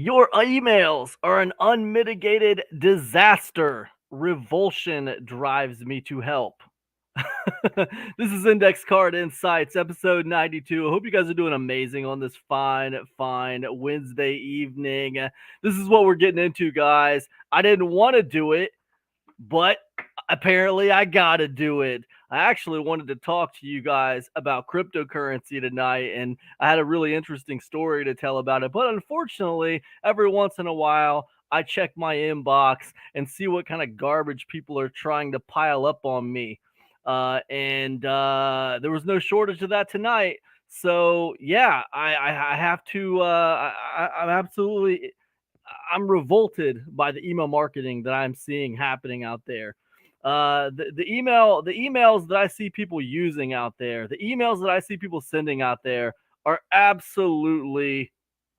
Your emails are an unmitigated disaster. Revulsion drives me to help. This is Index Card Insights, episode 92. I hope you guys are doing amazing on this fine Wednesday evening. This is what we're getting into, guys. I didn't want to do it, but apparently I gotta do it. I actually wanted to talk to you guys about cryptocurrency tonight, and I had a really interesting story to tell about it. But unfortunately, every once in a while, I check my inbox and see what kind of garbage people are trying to pile up on me. And there was no shortage of that tonight. So yeah, I have to. I'm absolutely I'm revolted by the email marketing that I'm seeing happening out there. The emails that I see people using out there, the emails that I see people sending out there are absolutely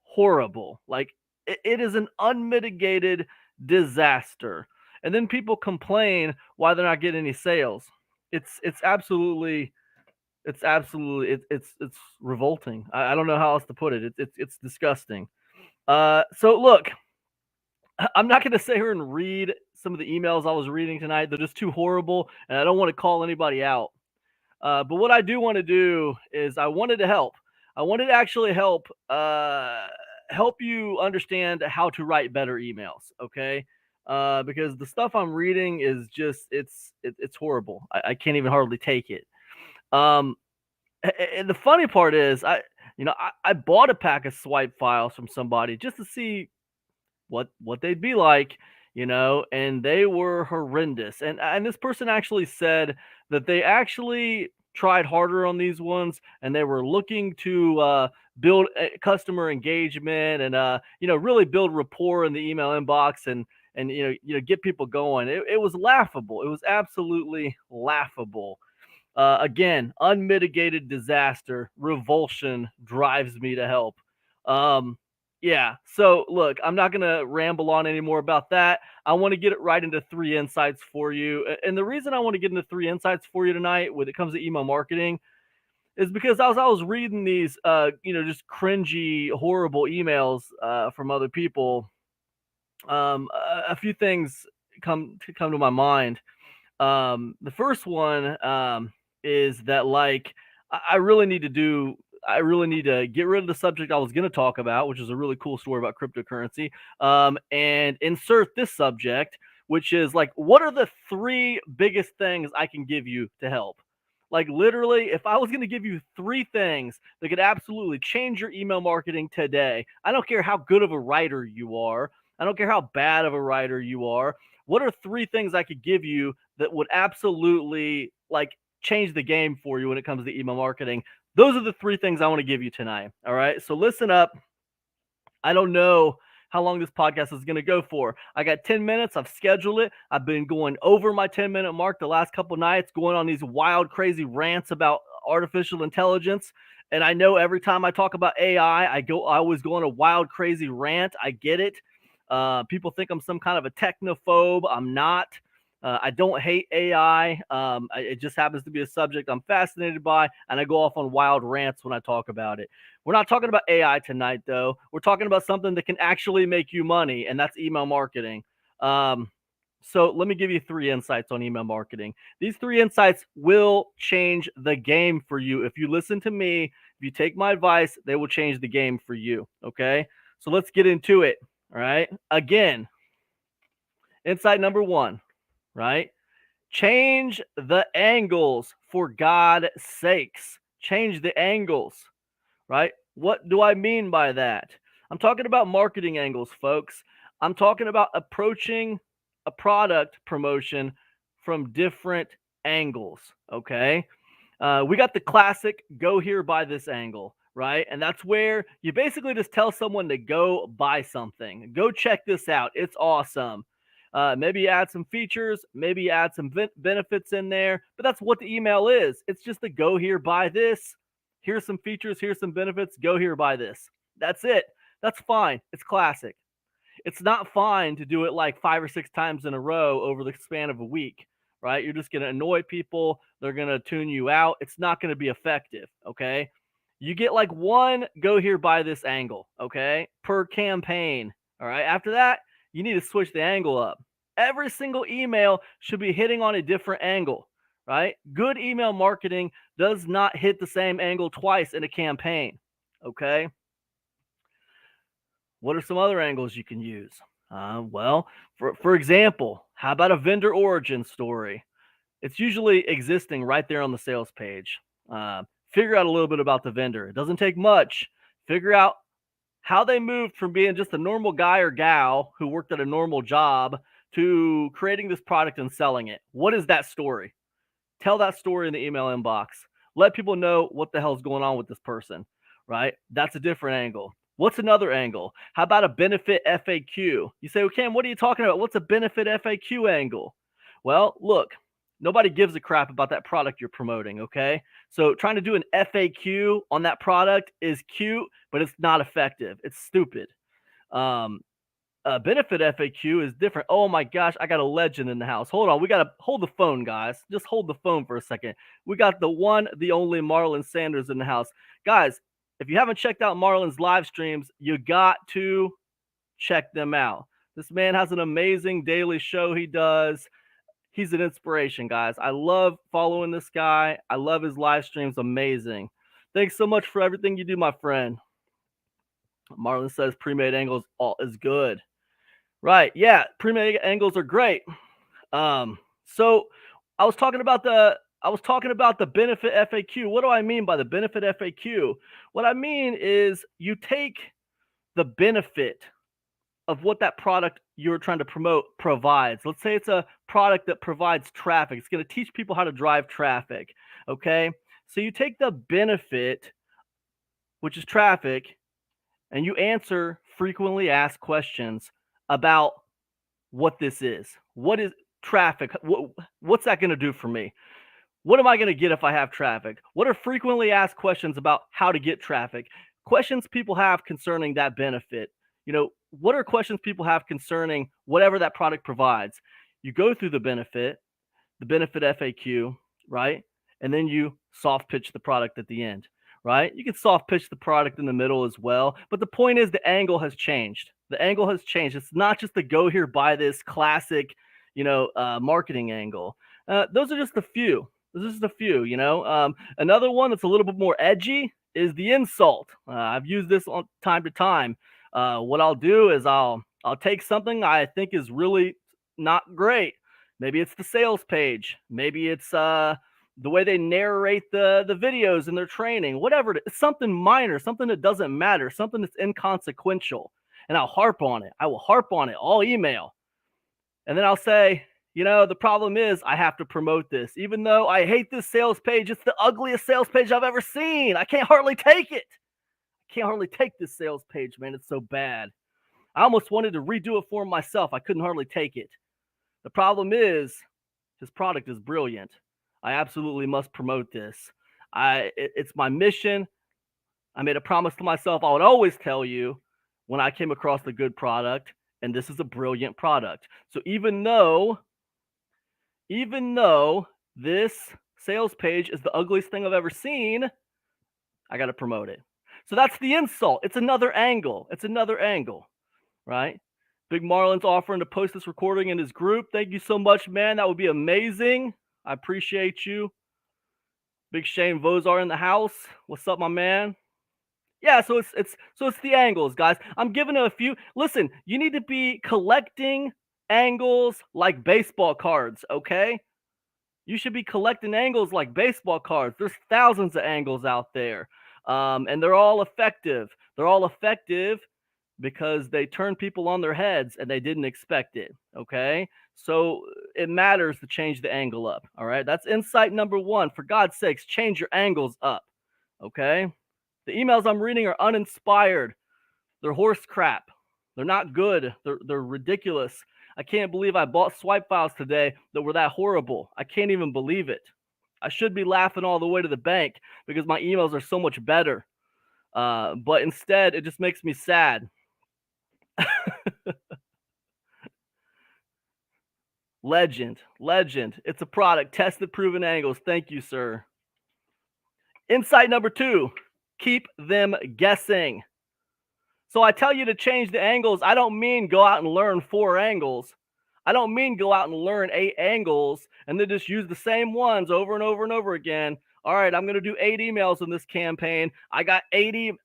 horrible. Like it is an unmitigated disaster. And then people complain why they're not getting any sales. It's absolutely it's revolting. I don't know how else to put it. It's disgusting. So look, I'm not going to sit here and read some of the emails I was reading tonight. They're just too horrible, and I don't want to call anybody out. But what I do want to do is I wanted to help. I wanted to actually help you understand how to write better emails. Okay. Because the stuff I'm reading is just it's horrible. I can't even hardly take it. Um, and the funny part is I bought a pack of swipe files from somebody just to see what they'd be like, and they were horrendous. And this person actually said that they actually tried harder on these ones, and they were looking to build customer engagement and really build rapport in the email inbox and get people going. It was laughable. It was absolutely laughable. Again, unmitigated disaster. Revulsion drives me to help. Um, yeah. So look, I'm not gonna ramble on anymore about that. I want to get it right into three insights for you. And the reason I want to get into three insights for you tonight when it comes to email marketing is because I was reading these just cringy, horrible emails from other people. A few things come to my mind. The first one is that like I really need to do. I really need to get rid of the subject I was going to talk about, which is a really cool story about cryptocurrency, and insert this subject, which is like, what are the three biggest things I can give you to help? Like literally, if I was going to give you three things that could absolutely change your email marketing today, I don't care how good of a writer you are. I don't care how bad of a writer you are. What are three things I could give you that would absolutely like change the game for you when it comes to email marketing? Those are the three things I want to give you tonight. All right. So listen up. I don't know how long this podcast is going to go for. I got 10 minutes. I've scheduled it. I've been going over my 10-minute mark the last couple nights, going on these wild, crazy rants about artificial intelligence. And I know every time I talk about AI, I always go on a wild, crazy rant. I get it. People think I'm some kind of a technophobe. I'm not. I don't hate AI. It just happens to be a subject I'm fascinated by, and I go off on wild rants when I talk about it. We're not talking about AI tonight, though. We're talking about something that can actually make you money, and that's email marketing. So let me give you three insights on email marketing. These three insights will change the game for you. If you listen to me, if you take my advice, they will change the game for you. Okay. So let's get into it. All right. Again, insight number one, right? Change the angles for God's sakes. Change the angles, right? What do I mean by that? I'm talking about marketing angles, folks. I'm talking about approaching a product promotion from different angles, okay? We got the classic go here, buy this angle, right? And that's where you basically just tell someone to go buy something. Go check this out. It's awesome. Maybe you add some features, maybe you add some benefits in there, but that's what the email is. It's just the go here, buy this. Here's some features, here's some benefits. Go here, buy this. That's it. That's fine. It's classic. It's not fine to do it like 5 or 6 times in a row over the span of a week, right? You're just going to annoy people. They're going to tune you out. It's not going to be effective. Okay. You get like one go here, buy this angle, okay, per campaign. All right. After that, you need to switch the angle up. Every single email should be hitting on a different angle, right? Good email marketing does not hit the same angle twice in a campaign, okay? What are some other angles you can use? Well, for example, how about a vendor origin story? It's usually existing right there on the sales page. Figure out a little bit about the vendor. It doesn't take much. Figure out how they moved from being just a normal guy or gal who worked at a normal job to creating this product and selling it. What is that story? Tell that story in the email inbox. Let people know what the hell's going on with this person, right? That's a different angle. What's another angle? How about a benefit FAQ? You say, well, Cam, what are you talking about? What's a benefit FAQ angle? Well, look, nobody gives a crap about that product you're promoting, okay? So trying to do an FAQ on that product is cute, but it's not effective. It's stupid. Benefit FAQ is different. Oh my gosh, I got a legend in the house. Hold on, we got to hold the phone, guys. Just hold the phone for a second. We got the one, the only Marlon Sanders in the house. Guys, if you haven't checked out Marlon's live streams, you got to check them out. This man has an amazing daily show he does. He's an inspiration, guys. I love following this guy. I love his live streams. Amazing. Thanks so much for everything you do, my friend. Marlon says pre-made angles all is good. Right. Yeah. Pre-made angles are great. So I was talking about the benefit FAQ. What do I mean by the benefit FAQ? What I mean is you take the benefit of what that product you're trying to promote provides. Let's say it's a product that provides traffic. It's going to teach people how to drive traffic. Okay. So you take the benefit, which is traffic, and you answer frequently asked questions about what this is. What is traffic? What's that going to do for me? What am I going to get if I have traffic? What are frequently asked questions about how to get traffic? Questions people have concerning that benefit. You know, what are questions people have concerning whatever that product provides? You go through the benefit FAQ, right? And then you soft pitch the product at the end, right? You can soft pitch the product in the middle as well. But the point is the angle has changed. The angle has changed. It's not just the go here, buy this classic, marketing angle. Those are just a few. This is a few, Another one that's a little bit more edgy is the insult. I've used this on time to time. What I'll do is I'll take something I think is really not great. Maybe it's the sales page. Maybe it's the way they narrate the videos in their training. Whatever it is, something minor, something that doesn't matter, something that's inconsequential. And I'll harp on it. I will harp on it all email. And then I'll say, the problem is I have to promote this. Even though I hate this sales page, it's the ugliest sales page I've ever seen. I can't hardly take it. I can't hardly take this sales page, man. It's so bad. I almost wanted to redo it for myself. I couldn't hardly take it. The problem is his product is brilliant. I absolutely must promote this. It's my mission. I made a promise to myself I would always tell you when I came across a good product, and this is a brilliant product. So even though this sales page is the ugliest thing I've ever seen, I got to promote it. So that's the insult. It's another angle. Right? Big Marlon's offering to post this recording in his group. Thank you so much, man. That would be amazing. I appreciate you. Big Shane Vozar in the house. What's up, my man? Yeah, so it's the angles, guys. I'm giving it a few. Listen, you need to be collecting angles like baseball cards, okay? You should be collecting angles like baseball cards. There's thousands of angles out there, and they're all effective. They're all effective because they turn people on their heads and they didn't expect it, okay? So it matters to change the angle up, all right? That's insight number one. For God's sakes, change your angles up, okay? The emails I'm reading are uninspired. They're horse crap. They're not good. They're ridiculous. I can't believe I bought swipe files today that were that horrible. I can't even believe it. I should be laughing all the way to the bank because my emails are so much better. But instead, it just makes me sad. Legend. It's a product. Tested, proven angles. Thank you, sir. Insight number two. Keep them guessing. So I tell you to change the angles. I don't mean go out and learn 4 angles. I don't mean go out and learn 8 angles and then just use the same ones over and over and over again. All right, I'm going to do 8 emails in this campaign. I got 8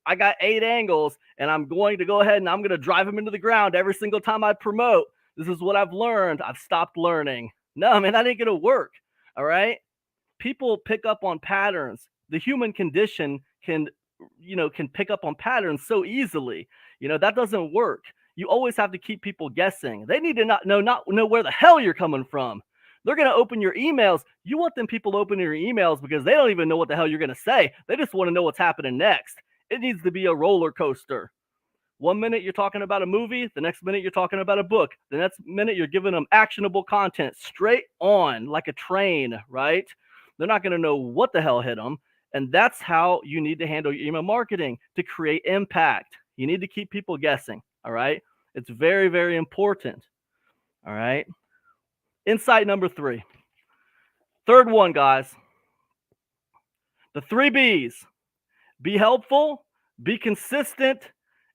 angles, and I'm going to go ahead and I'm going to drive them into the ground every single time I promote. This is what I've learned. I've stopped learning. No, man, that ain't going to work. All right? People pick up on patterns. The human condition can pick up on patterns so easily. That doesn't work. You always have to keep people guessing. They need to not know where the hell you're coming from. They're going to open your emails. You want them people opening your emails because they don't even know what the hell you're going to say. They just want to know what's happening next. It needs to be a roller coaster. One minute you're talking about a movie, the next minute you're talking about a book, the next minute you're giving them actionable content straight on like a train, right? They're not going to know what the hell hit them. And that's how you need to handle your email marketing to create impact. You need to keep people guessing. All right. It's very, very important. All right. Insight number 3. Third one, guys. The 3 B's. Be helpful, be consistent,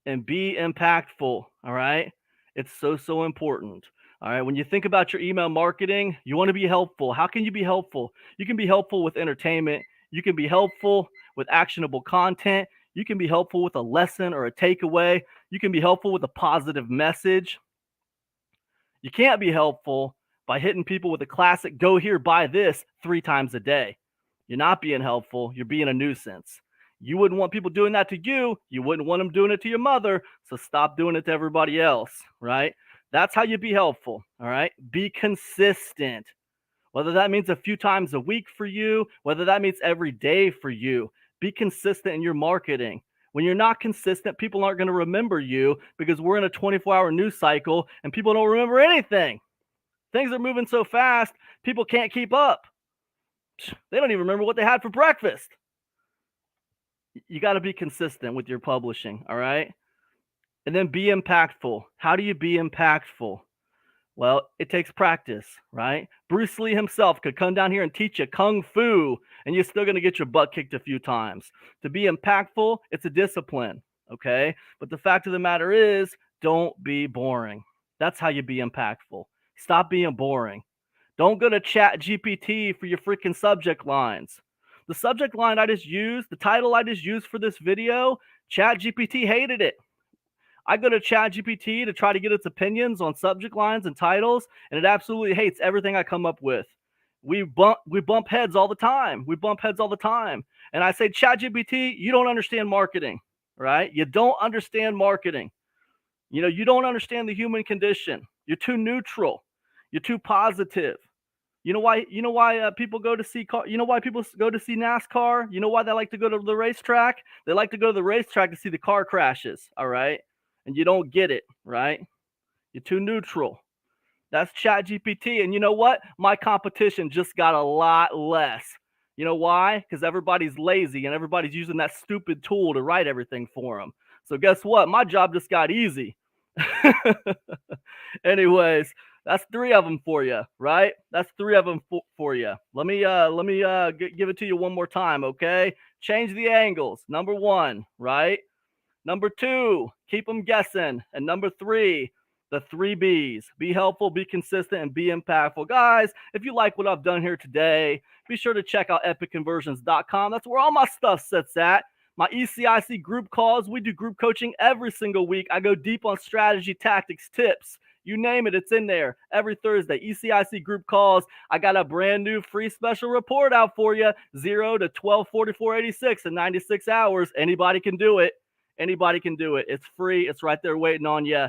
and be impactful. All right. It's so important. All right. When you think about your email marketing, you want to be helpful. How can you be helpful? You can be helpful with entertainment. You can be helpful with actionable content. You can be helpful with a lesson or a takeaway. You can be helpful with a positive message. You can't be helpful by hitting people with a classic, go here, buy this 3 times a day. You're not being helpful. You're being a nuisance. You wouldn't want people doing that to you. You wouldn't want them doing it to your mother. So stop doing it to everybody else, right? That's how you be helpful, all right? Be consistent. Whether that means a few times a week for you, whether that means every day for you, be consistent in your marketing. When you're not consistent, people aren't going to remember you because we're in a 24-hour news cycle and people don't remember anything. Things are moving so fast, people can't keep up. They don't even remember what they had for breakfast. You got to be consistent with your publishing, all right? And then be impactful. How do you be impactful? Well, it takes practice, right? Bruce Lee himself could come down here and teach you kung fu, and you're still going to get your butt kicked a few times. To be impactful, it's a discipline, okay? But the fact of the matter is, don't be boring. That's how you be impactful. Stop being boring. Don't go to ChatGPT for your freaking subject lines. The subject line I just used, the title I just used for this video, ChatGPT hated it. I go to ChatGPT to try to get its opinions on subject lines and titles, and it absolutely hates everything I come up with. We bump heads all the time. And I say, ChatGPT, you don't understand marketing, right? You don't understand marketing. You don't understand the human condition. You're too neutral. You're too positive. You know why people go to see car? You know why people go to see NASCAR? You know why they like to go to the racetrack? They like to go to the racetrack to see the car crashes, all right? And you don't get it, right? You're too neutral. That's ChatGPT. And you know what? My competition just got a lot less. You know why? Because everybody's lazy and everybody's using that stupid tool to write everything for them. So guess what? My job just got easy. Anyways, that's 3 of them for you, right? That's 3 of them for you. Let me give it to you one more time, okay? Change the angles. Number 1, right? Number 2, keep them guessing. And number 3, the 3 B's. Be helpful, be consistent, and be impactful. Guys, if you like what I've done here today, be sure to check out epicconversions.com. That's where all my stuff sits at. My ECIC group calls. We do group coaching every single week. I go deep on strategy, tactics, tips. You name it, it's in there every Thursday. ECIC group calls. I got a brand new free special report out for you. 0 to 12/44/86 in 96 hours. Anybody can do it. Anybody can do it. It's free. It's right there waiting on you.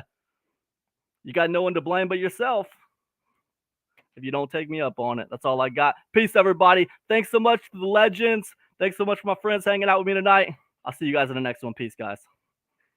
You got no one to blame but yourself if you don't take me up on it. That's all I got. Peace, everybody. Thanks so much to the legends. Thanks so much for my friends hanging out with me tonight. I'll see you guys in the next one. Peace, guys.